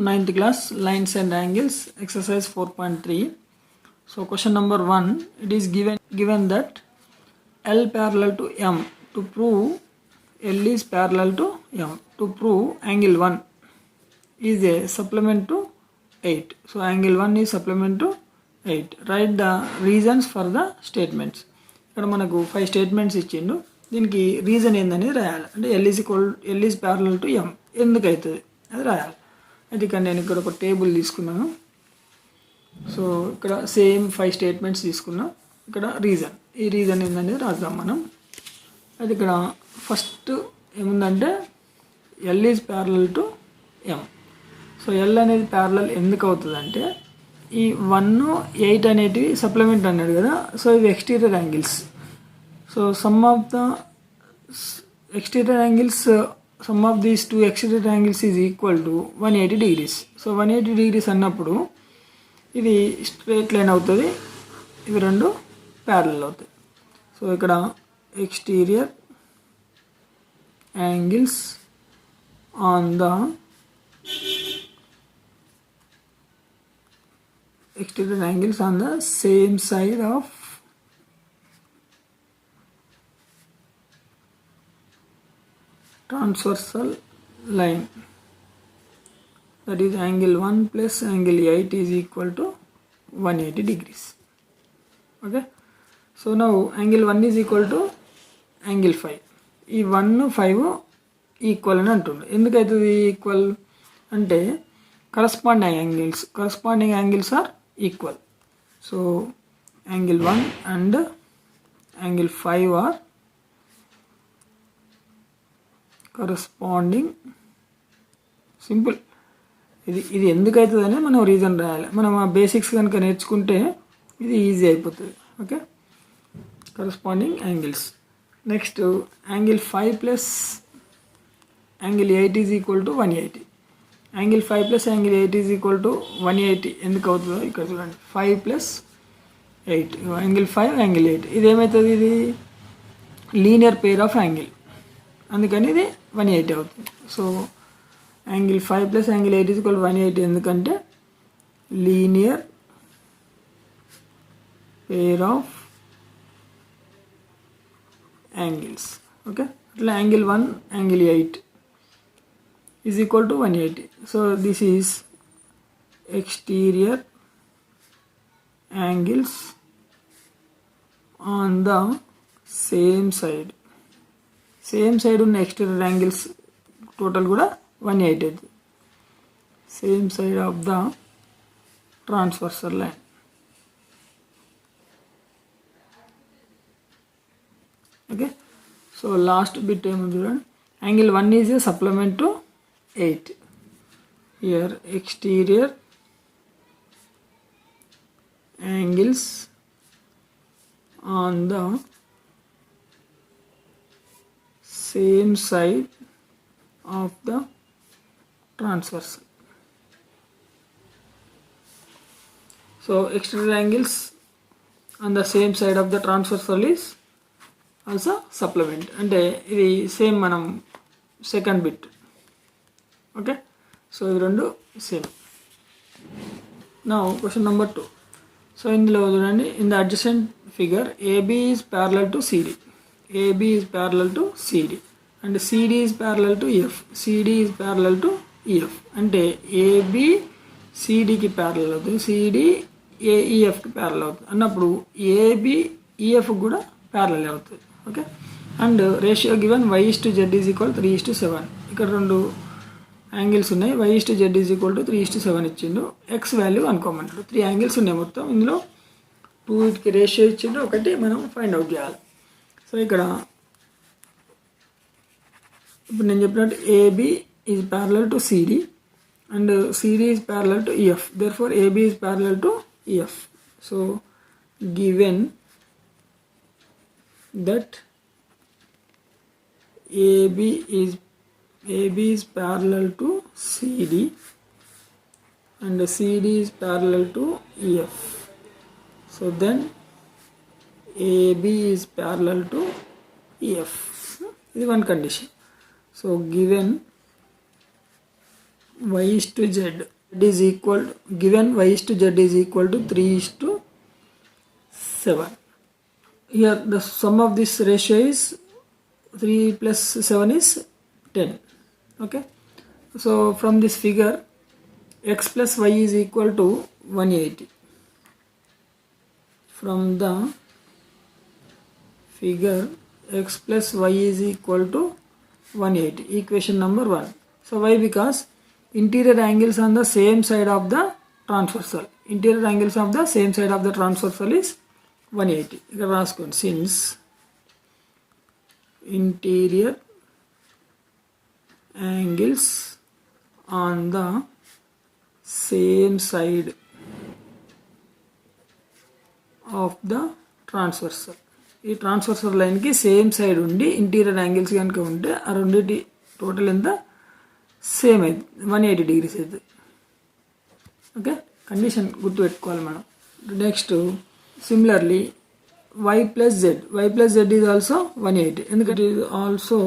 9th class lines and angles exercise 4.3. So question number 1, it is given that L parallel to M. To prove L is parallel to M, to prove angle 1 is a supplement to 8. So angle 1 is supplement to 8. Write the reasons for the statements. ఇక్కడ మనకు 5 statements ఇచ్చిండు. దీనికి reason ఏందనేది రాయాలి. అంటే L is parallel to M ఎందుకు అవుతుంది అది రాయాలి. అయితే ఇక్కడ నేను ఇక్కడ ఒక టేబుల్ తీసుకున్నాను. సో ఇక్కడ సేమ్ 5 స్టేట్మెంట్స్ తీసుకున్నా. ఇక్కడ రీజన్, ఈ రీజన్ ఏందనేది రాద్దాం మనం. అయితే ఇక్కడ ఫస్ట్ ఏముందంటే L is parallel to M. So L అనేది ప్యారలల్ ఎందుకు అవుతుందంటే ఈ 1, 8 అనేటివి సప్లిమెంట్ అన్నాడు కదా. సో ఇవి exterior angles. So some of the exterior angles, some of these 2 exterior angles is equal to 180 degrees. So 180 degrees అన్నప్పుడు ఇది స్ట్రైట్ లైన్ అవుతుంది, ఇవి రెండు ప్యారలల్ అవుతాయి. సో ఇక్కడ exterior angles on the exterior angles on the same side of transversal line, that is angle 1 plus angle 8 is equal to 180 degrees. Okay, so now angle 1 is equal to angle 5. ఈ 1, 5 equal అని అంటుంది. ఎందుకైతుంది equal అంటే corresponding angles are equal. So angle 1 and angle 5 are corresponding. Simple. ఇది ఎందుకు అవుతుందని మనం reason రాయాలి. మనం ఆ బేసిక్స్ కనుక నేర్చుకుంటే ఇది ఈజీ అయిపోతుంది. Okay, corresponding angles. Next angle 5 plus angle 8 is equal to 180. Angle 5 plus angle 8 is equal to 180 ఎందుకు అవుతుందో ఇక్కడ చూడండి. 5 ప్లస్ 8, యాంగిల్ 5 యాంగిల్ 8, ఇది ఏమవుతుంది, ఇది లీనియర్ పేర్ ఆఫ్ యాంగిల్, అందుకని ఇది 180 అవుతుంది. So angle 5 plus angle 8 is equal 180 ఎందుకంటే linear pair of angles. Okay, అట్లా angle 1 angle 8 is equal to 180. So this is exterior angles on the same side. ఉన్న exterior angles total కూడా 180. Same side of the transversal line. Okay, so last bit ఏమో చూడండి. Angle 1 is a supplement to 8. Here exterior angles on the same side of the transversal. So exterior angles on the same side of the transversal is also supplement. అంటే ఇది same మనం second bit. Okay, so ఇవి రెండు same. నా question number 2. So ఇందులో చూడండి, in the adjacent figure AB is parallel to CD, AB is parallel to CD and CD is parallel to F, CD is parallel to EF. అంటే AB సిడికి parallel అవుతుంది, CD ఏఈఎఫ్కి parallel అవుతుంది అన్నప్పుడు AB EF కూడా parallel అవుతుంది. Okay, and ratio given y/z is equal 3:7. ఇక్కడ రెండు యాంగిల్స్ ఉన్నాయి, y/z ఈజ్ ఈక్వల్ టు 3:7 ఇచ్చిండు. X value అనుకోమంటాడు. 3 యాంగిల్స్ ఉన్నాయి మొత్తం, ఇందులో 2కి రేషియో ఇచ్చిండు, ఒకటి మనం ఫైండ్ అవుట్ చేయాలి. సో ఇక్కడ ఇప్పుడు నేను చెప్పినట్టు AB is parallel to CD and CD is parallel to EF, therefore AB is parallel to EF. So given that AB is parallel to CD and CD is parallel to EF. So then AB is parallel to EF. This is one condition. So given y is to z is equal, given y is to z is equal to 3 is to 7. Here the sum of this ratio is 3 plus 7 is 10. Okay, so from this figure x plus y is equal to 180. From the figure x plus y is equal to 180, equation number 1. So why? Because interior angles on the same side of the transversal, interior angles of the same side of the transversal is 180. ఇక్కడ రాసుకోండి, since interior angles on the same side of the transversal, ఈ transversal లైన్కి same side ఉండి interior angles కనుక ఉంటే ఆ రెండింటి total ఎంత సేమ్ అయింది, 180 degrees అవుతుంది. ఓకే, కండిషన్ గుర్తుపెట్టుకోవాలి మనం. Next similarly y plus z is also 180, ఎందుకంటే ఇది also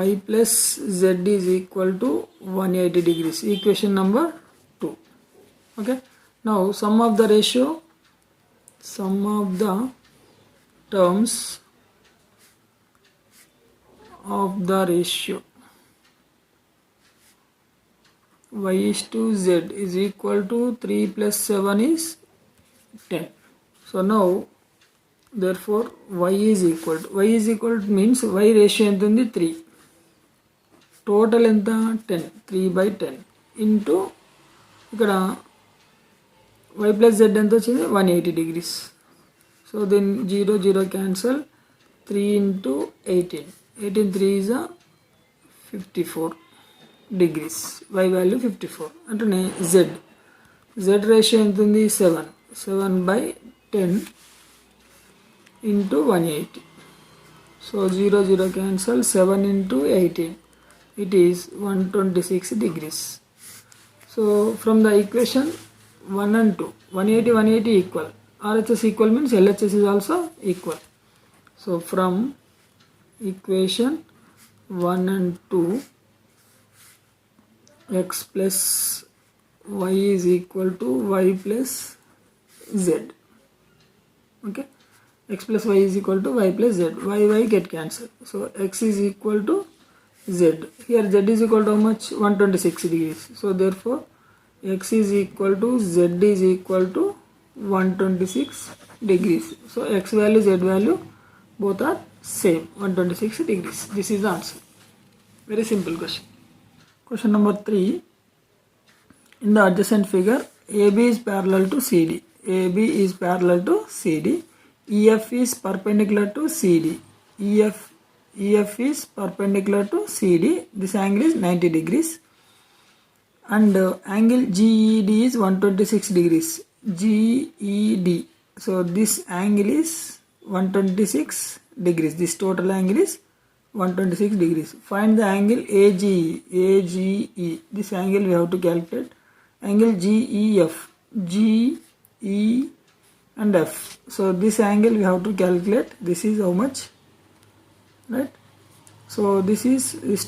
y plus z is equal to 180 degrees, equation number 2. Okay, now sum of the ratio, sum of the terms of the ratio y is to z is equal to 3 plus 7 is 10. So now therefore y is equal to means y ratio ఎంత ఉంది 3, total ఎంత 10, 3/10 into ఇక్కడ y plus z ఎంత వచ్చింది 180 degrees. So then 0 0 cancel, 3 into 18, 3 is a 54 degrees, y value 54. అంటే z ratio ఎంత ఉంది 7/10 into 180. So 0 0 cancel, 7 into 18, it is 126 degrees. So from the equation 1 and 2, 180 equal, RHS equal means LHS is also equal. So from equation 1 and 2, x plus y is equal to y plus z. Okay, x plus y is equal to y plus z, y get cancelled. So x is equal to z. Here z is equal to how much? 126 degrees. So therefore x is equal to z is equal to 126 degrees. So x value, z value both are same, 126 degrees. This is the answer. Very simple question. Question number 3. In the adjacent figure, AB is parallel to CD. AB is parallel to CD. EF is perpendicular to CD. EF is perpendicular to CD. This angle is 90 degrees. And angle GED is 126 degrees. GED. So this angle is 126 degrees. This total angle is 126 degrees. Find the angle AGE. This angle we have to calculate. Angle GEF. GE and F. So this angle we have to calculate. This is how much? Right? So this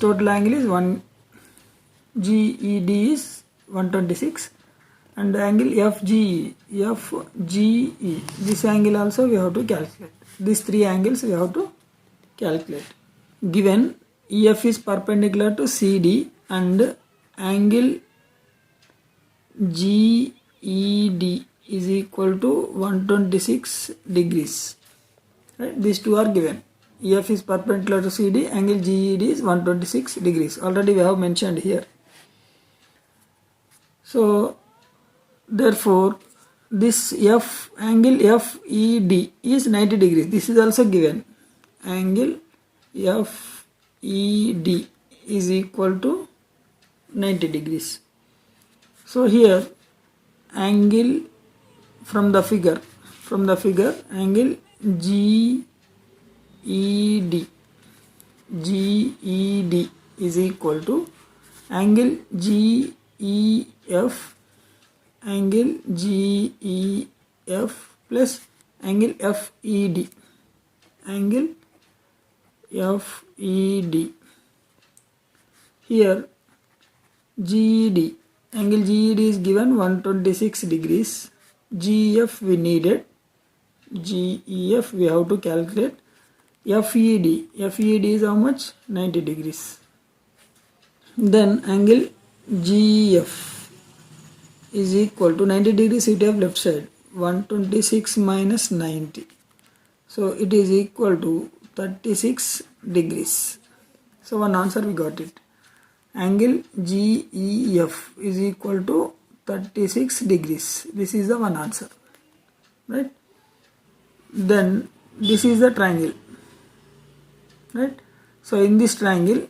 total angle is 1. GED is 126 and the angle FGE, this angle also we have to calculate. These three angles we have to calculate. Given EF is perpendicular to CD and angle GED is equal to 126 degrees. Right? These two are given. EF is perpendicular to CD, angle GED is 126 degrees. Already we have mentioned here. So therefore this angle FED is 90 degrees. This is also given. Angle FED is equal to 90 degrees. So here angle from the figure angle GED is equal to angle GEF plus angle FED. Here GED. Angle GED is given 126 degrees. GEF we needed. GEF we have to calculate. FED. FED is how much? 90 degrees. Then angle GEF is equal to 90 degrees it have left side. 126 minus 90. So it is equal to 36 degrees. So one answer we got it. Angle GEF is equal to 36 degrees. This is the one answer. Right? Then this is the triangle. Right? So in this triangle,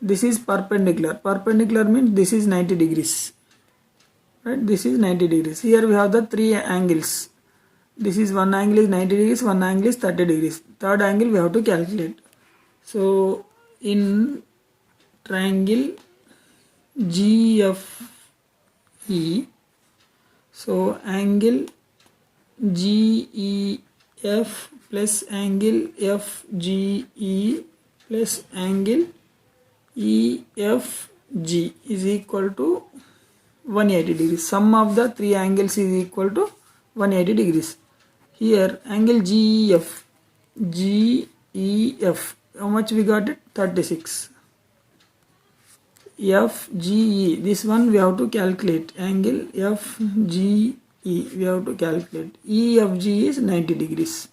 this is perpendicular. Perpendicular means this is 90 degrees. Right? This is 90 degrees. Here we have the three angles. This is one angle is 90 degrees, one angle is 30 degrees. Third angle we have to calculate. So in triangle GFE, so angle GEF plus angle FGE plus angle EFG is equal to 180 degrees. Sum of the three angles is equal to 180 degrees. Here angle GEF, how much we got it? 36. FGE, this one we have to calculate. Angle FGE we have to calculate. EFG is 90 degrees.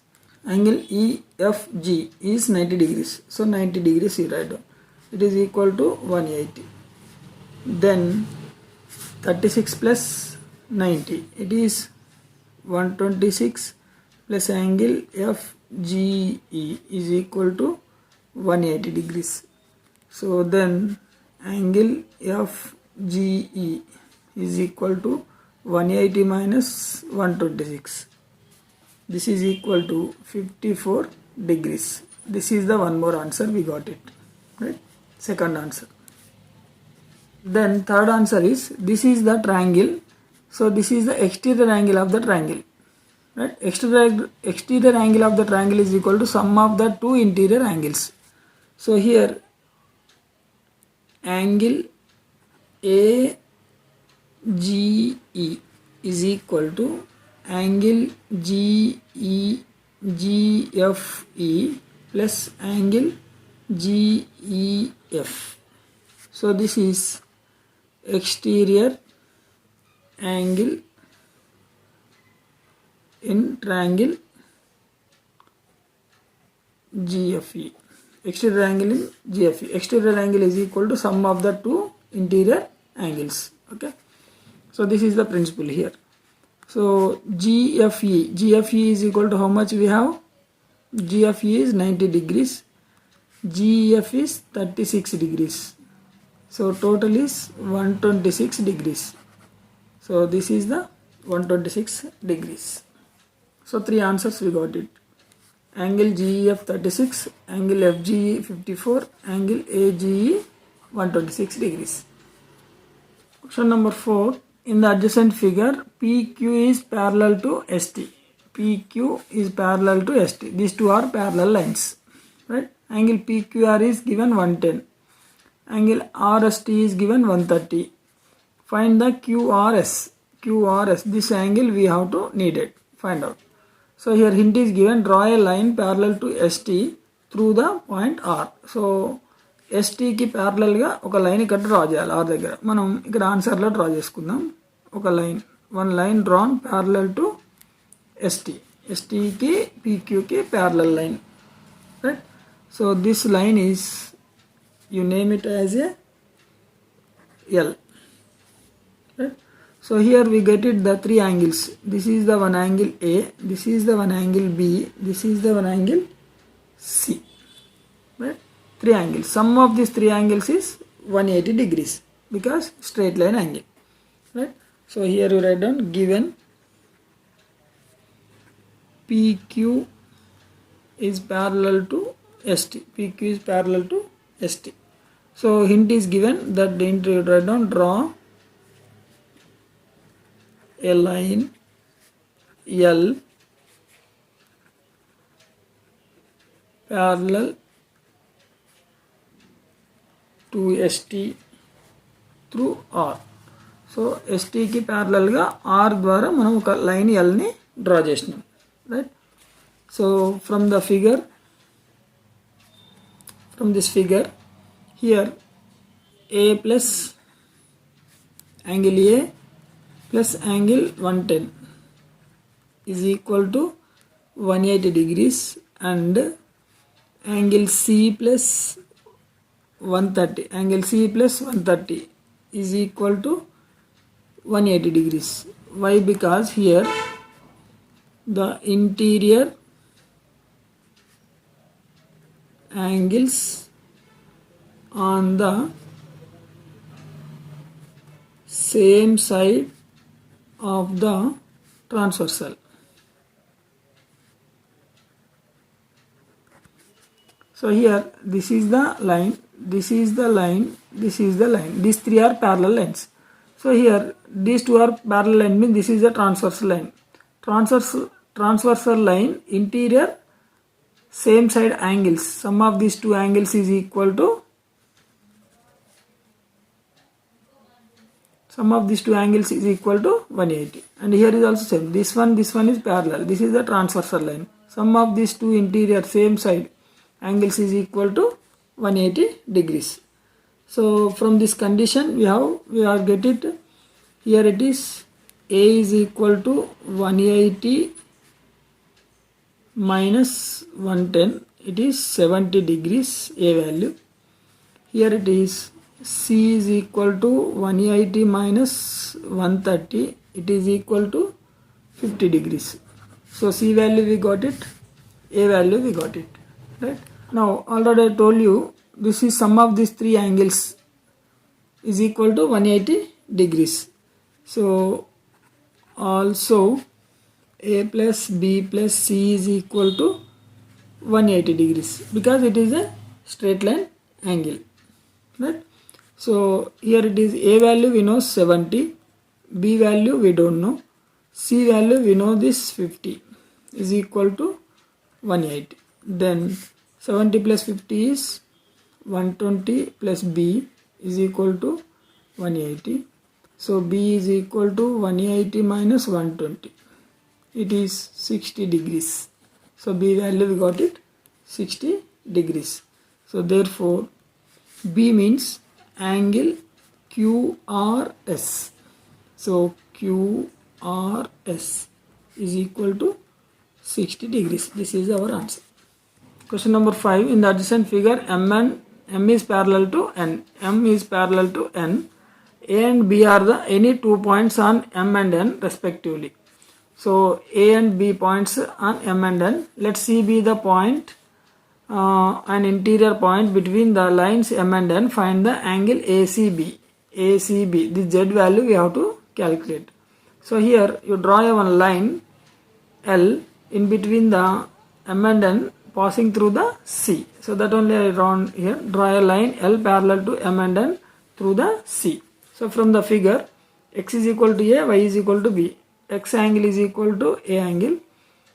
Angle EFG is 90 degrees. So 90 degrees you write down. It is equal to 180. Then 36 plus 90. It is 126 plus angle FGE is equal to 180 degrees. So then angle FGE is equal to 180 minus 126. This is equal to 54 degrees. This is the one more answer we got it. Right? Second answer. Then third answer is, this is the triangle. So this is the exterior angle of the triangle. Right? Exterior angle of the triangle is equal to sum of the two interior angles. So here angle AGE is equal to angle GFE plus angle GEF. So this is exterior angle in triangle GFE. Exterior angle in GFE. Exterior angle is equal to sum of the two interior angles. Okay. So this is the principle here. So GFE is equal to how much we have? GFE is 90 degrees. GEF is 36 degrees. So total is 126 degrees. So this is the 126 degrees. So three answers we got it. Angle GEF 36, angle FGE 54, angle AGE 126 degrees. Question number 4. In the adjacent figure, PQ is parallel to ST. PQ is parallel to ST. These two are parallel lines. Right? Angle PQR is given 110. Angle RST is given 130. Find the QRS. QRS. This angle we have to need it. Find out. So here hint is given, draw a line parallel to ST through the point R. So ST की parallel గా ఒక line ఇక్కడ draw చేయాలి R దగ్గర. మనం ఇక్కడ answer లో draw చేసుకుందాం. ఒక line, one line drawn parallel to ST. ST కి PQ కి parallel line. Right? So this line is, you name it as a L. Right? So here we get it the three angles. This is the one angle A, this is the one angle B, this is the one angle C. Right? Three angles. Sum of these three angles is 180 degrees because straight line angle. Right? So here you write down, given PQ is parallel to ST. PQ is parallel to ST. So hint is given, that hint you write down, draw a line L parallel to ST through R. So ఎస్టీకి ప్యారలల్గా R ద్వారా మనం ఒక line ఎల్ని draw చేసినాం, right. So from this figure here a plus angle A plus angle 110 is equal to 180 degrees, and angle C plus 130 is equal to 180 degrees. Why? Because here the interior angles on the same side of the transversal. So here this is the line, this is the line, this is the line. These three are parallel lines. So here these two are parallel line, means this is the transversal line. Transversal line interior same side angles, sum of these two angles is equal to 180. And here is also same, this one is parallel, this is the transversal line. Sum of these two interior same side angles is equal to 180 degrees. So from this condition we are get it. Here it is A is equal to 180 minus 110, it is 70 degrees A value. Here it is C is equal to 180 minus 130, it is equal to 50 degrees. So C value we got it, A value we got it, right. Now already I told you this is sum of these three angles is equal to 180 degrees. So also A plus B plus C is equal to 180 degrees because it is a straight line angle, right. So here it is A value we know 70, B value we don't know, C value we know this 50 is equal to 180. Then 70 plus 50 is 120 plus B is equal to 180. So B is equal to 180 minus 120. It is 60 degrees. So B value we got it 60 degrees. So therefore B means angle QRS. So QRS is equal to 60 degrees. This is our answer. Question number 5. In the adjacent figure, M is parallel to N. M is parallel to N. A and B are the any 2 points on M and N respectively. So A and B points on M and N. Let C be the point, an interior point between the lines M and N. Find the angle ACB. ACB. This Z value we have to calculate. So here you draw one line L in between the M and N passing through the C. So that only I draw here. Draw a line L parallel to M and N through the C. So from the figure, X is equal to A, Y is equal to B. X angle is equal to A angle,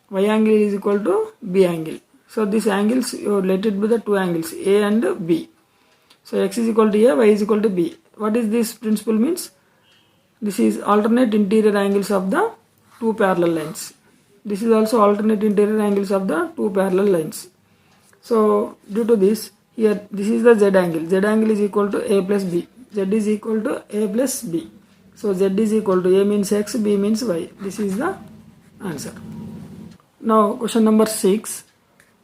Y angle is equal to B angle. So these angles, you let it be the two angles A and B. So X is equal to A, Y is equal to B. What is this principle means? This is alternate interior angles of the two parallel lines. This is also alternate interior angles of the two parallel lines. So due to this, here this is the Z angle. Z angle is equal to A plus B. Z is equal to A plus B. So Z is equal to A means X, B means Y. This is the answer. Now question number 6.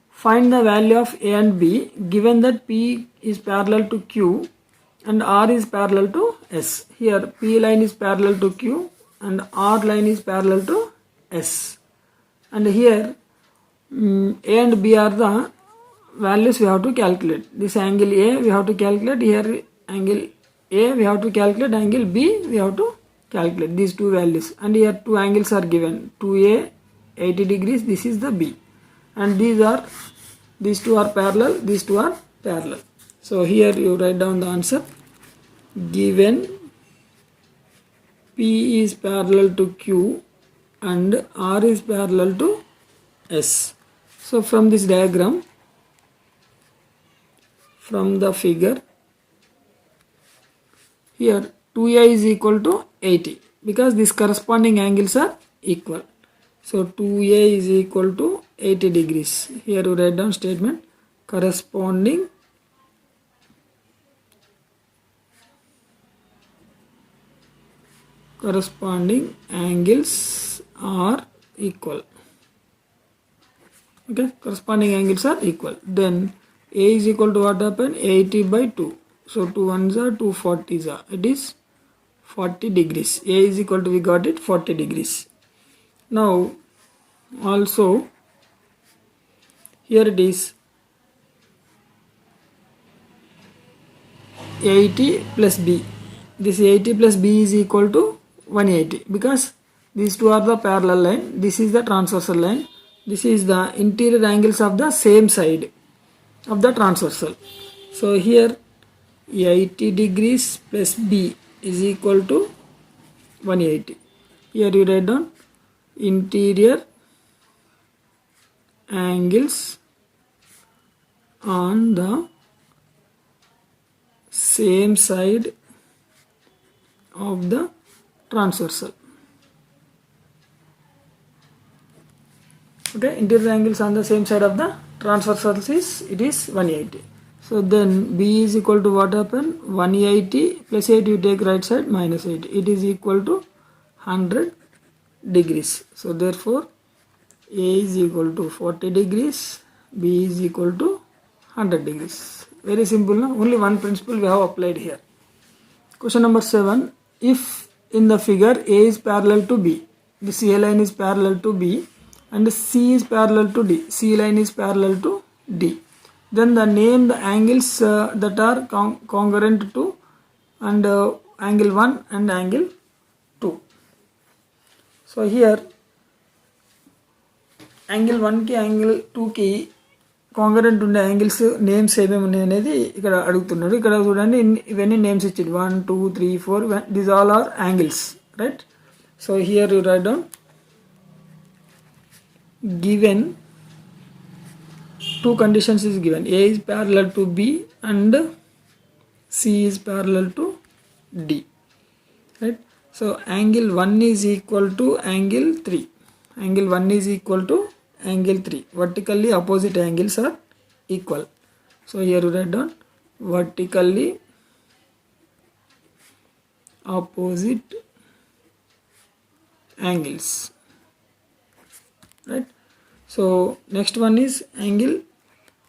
Find the value of A and B given that P is parallel to Q and R is parallel to S. Here P line is parallel to Q and R line is parallel to S. And here A and B are the values we have to calculate. This angle A we have to calculate, here angle A we have to calculate, angle B we have to calculate, these two values. And here two angles are given, 2A 80 degrees, this is the B. And these two are parallel, these two are parallel. So here you write down the answer. Given P is parallel to Q and R is parallel to S. So from this diagram, from the figure, here 2a is equal to 80 because these corresponding angles are equal. So 2a is equal to 80 degrees. Here you write down statement corresponding angles are equal. Okay, corresponding angles are equal. Then a is equal to what happen? 80 by 2. So 2 ones are 2 40s are. It is 40 degrees. A is equal to, we got it, 40 degrees. Now also here it is 80 plus b. This 80 plus b is equal to 180 because these two are the parallel line. This is the transversal line. This is the interior angles of the same side of the transversal. So here 80 degrees plus b is equal to 180. Here you write down interior angles on the same side of the transversal. Okay, interior angles on the same side of the transversal is, it is 180. So then b is equal to what happen? 180 plus 8, you take right side, minus 80. It is equal to 100 degrees. So therefore a is equal to 40 degrees, b is equal to 100 degrees. Very simple, no? Only one principle we have applied here. Question number 7. If in the figure a is parallel to b, this a line is parallel to b, and C is parallel to D, C line is parallel to D, then name the angles that are congruent to and angle 1 and angle 2. So here angle 1 ki angle 2 ki congruent unde angles names ఏమేమి ఉన్నాయి అనేది ఇక్కడ అడుగుతున్నాడు. ఇక్కడ చూడండి ఇవన్నీ names ఇచ్చింది 1 2 3 4, these all are angles, right? So here you write down given two conditions is given, a is parallel to b and c is parallel to d, right? So angle 1 is equal to angle 3, angle 1 is equal to angle 3, vertically opposite angles are equal. So here you write down vertically opposite angles, right? So next one is angle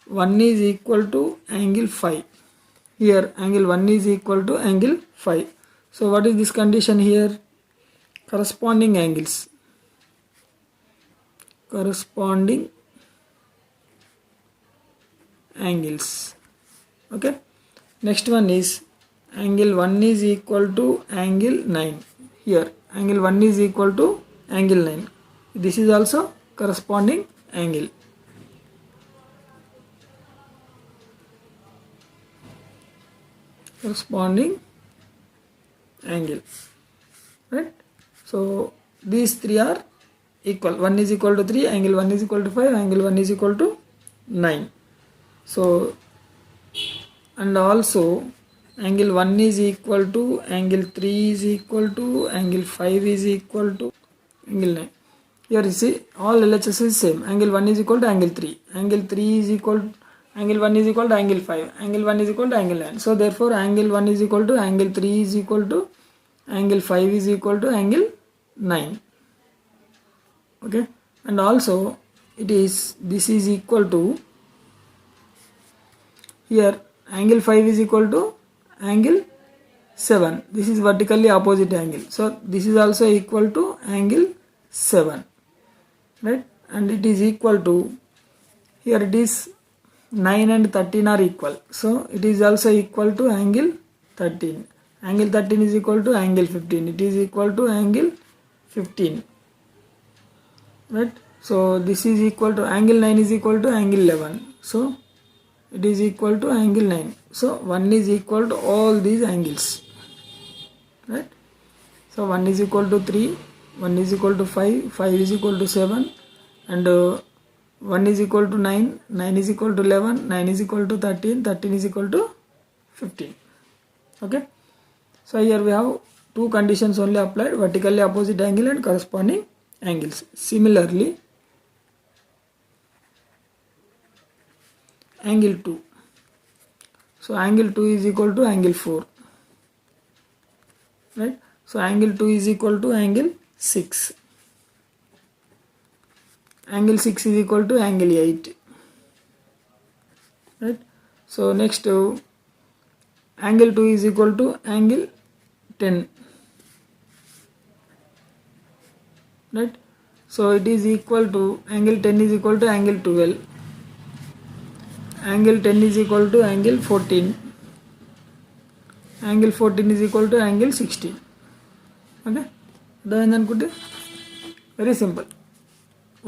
1 is equal to angle 5. Here angle 1 is equal to angle 5. So what is this condition here? Corresponding angles, corresponding angles. Okay, next one is angle 1 is equal to angle 9. Here angle 1 is equal to angle 9. This is also corresponding angle. Corresponding angle, right? So these three are equal. 1 is equal to 3, angle 1 is equal to 5, angle 1 is equal to 9. So and also angle 1 is equal to angle 3 is equal to angle 5 is equal to angle 9. Here you see all LHS is same. Angle 1 is equal to angle 3, angle 3 is equal to angle 1 is equal to angle 5, angle 1 is equal to angle 9. So therefore angle 1 is equal to angle 3 is equal to angle 5 is equal to angle 9. Okay, and also it is, this is equal to, here angle 5 is equal to angle 7. This is vertically opposite angle. So this is also equal to angle 7, right? And it is equal to, here it is 9 and 13 are equal. So it is also equal to angle 13. Angle 13 is equal to angle 15. It is equal to angle 15, right? So this is equal to angle 9 is equal to angle 11. So it is equal to angle 9. So 1 is equal to all these angles, right? So 1 is equal to 3, 1 is equal to 5, 5 is equal to 7, and 1 is equal to 9, 9 is equal to 11, 9 is equal to 13, 13 is equal to 15. Okay, So here we have two conditions only applied, vertically opposite angle and corresponding angles. Similarly, angle 2. So angle 2 is equal to angle 4. Right? So angle 2 is equal to angle 6. Angle 6 is equal to angle 8. Right? So next angle 2 is equal to angle 10. Right? So it is equal to angle 10 is equal to angle 12. Angle 10 is equal to angle 14. Angle 14 is equal to angle 16. Okay? అర్థమైందనుకుంటే very simple.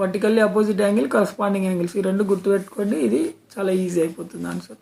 Vertically opposite angle, corresponding angles ఈ రెండు గుర్తుపెట్టుకోండి. ఇది చాలా easy అయిపోతుంది answer.